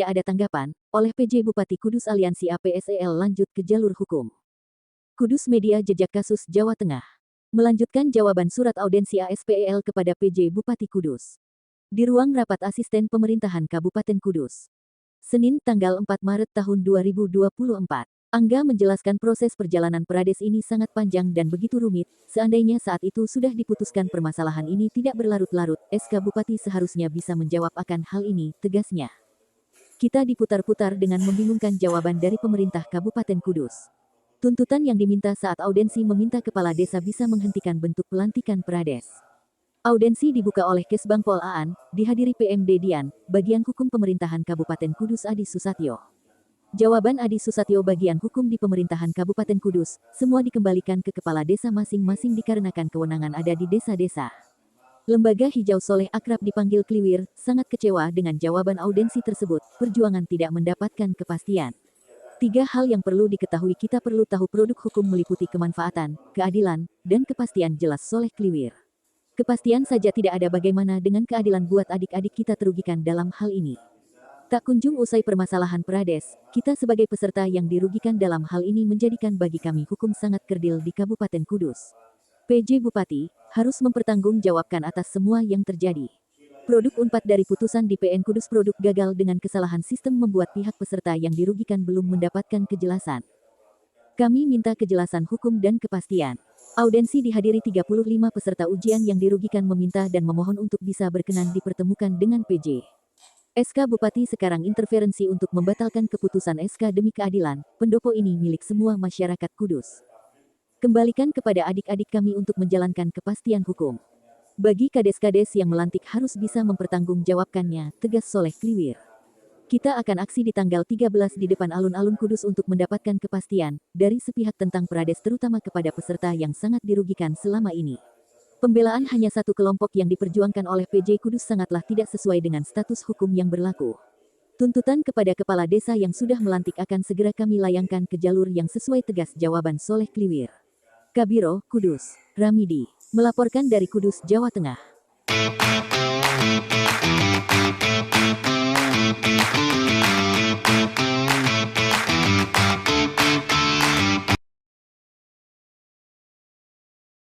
tidak ada tanggapan, oleh PJ Bupati Kudus aliansi APSEL lanjut ke jalur hukum. Kudus Media Jejak Kasus Jawa Tengah melanjutkan jawaban surat audensi ASPEL kepada PJ Bupati Kudus. Di ruang rapat asisten pemerintahan Kabupaten Kudus. Senin tanggal 4 Maret tahun 2024. Angga menjelaskan proses perjalanan Prades ini sangat panjang dan begitu rumit, seandainya saat itu sudah diputuskan permasalahan ini tidak berlarut-larut, SK Bupati seharusnya bisa menjawab akan hal ini, tegasnya. Kita diputar-putar dengan membingungkan jawaban dari pemerintah Kabupaten Kudus. Tuntutan yang diminta saat audensi meminta kepala desa bisa menghentikan bentuk pelantikan Prades. Audensi dibuka oleh Kesbang Pol Aan, dihadiri PMD Dian, bagian hukum pemerintahan Kabupaten Kudus Adi Susatyo. Jawaban Adi Susatyo bagian hukum di pemerintahan Kabupaten Kudus, semua dikembalikan ke kepala desa masing-masing dikarenakan kewenangan ada di desa-desa. Lembaga Hijau Soleh akrab dipanggil Kliwir, sangat kecewa dengan jawaban audensi tersebut, perjuangan tidak mendapatkan kepastian. 3 hal yang perlu diketahui kita perlu tahu produk hukum meliputi kemanfaatan, keadilan, dan kepastian jelas Soleh Kliwir. Kepastian saja tidak ada bagaimana dengan keadilan buat adik-adik kita terugikan dalam hal ini. Tak kunjung usai permasalahan Prades, kita sebagai peserta yang dirugikan dalam hal ini menjadikan bagi kami hukum sangat kerdil di Kabupaten Kudus. PJ Bupati harus mempertanggungjawabkan atas semua yang terjadi. Produk Unpad dari putusan di PN Kudus produk gagal dengan kesalahan sistem membuat pihak peserta yang dirugikan belum mendapatkan kejelasan. Kami minta kejelasan hukum dan kepastian. Audensi dihadiri 35 peserta ujian yang dirugikan meminta dan memohon untuk bisa berkenan dipertemukan dengan PJ. SK Bupati sekarang interferensi untuk membatalkan keputusan SK demi keadilan, pendopo ini milik semua masyarakat Kudus. Kembalikan kepada adik-adik kami untuk menjalankan kepastian hukum. Bagi kades-kades yang melantik harus bisa mempertanggungjawabkannya, tegas Soleh Kliwir. Kita akan aksi di tanggal 13 di depan alun-alun Kudus untuk mendapatkan kepastian dari sepihak tentang Prades terutama kepada peserta yang sangat dirugikan selama ini. Pembelaan hanya satu kelompok yang diperjuangkan oleh PJ Kudus sangatlah tidak sesuai dengan status hukum yang berlaku. Tuntutan kepada kepala desa yang sudah melantik akan segera kami layangkan ke jalur yang sesuai tegas jawaban Soleh Kliwir. Kabiro, Kudus, Ramidi, melaporkan dari Kudus, Jawa Tengah.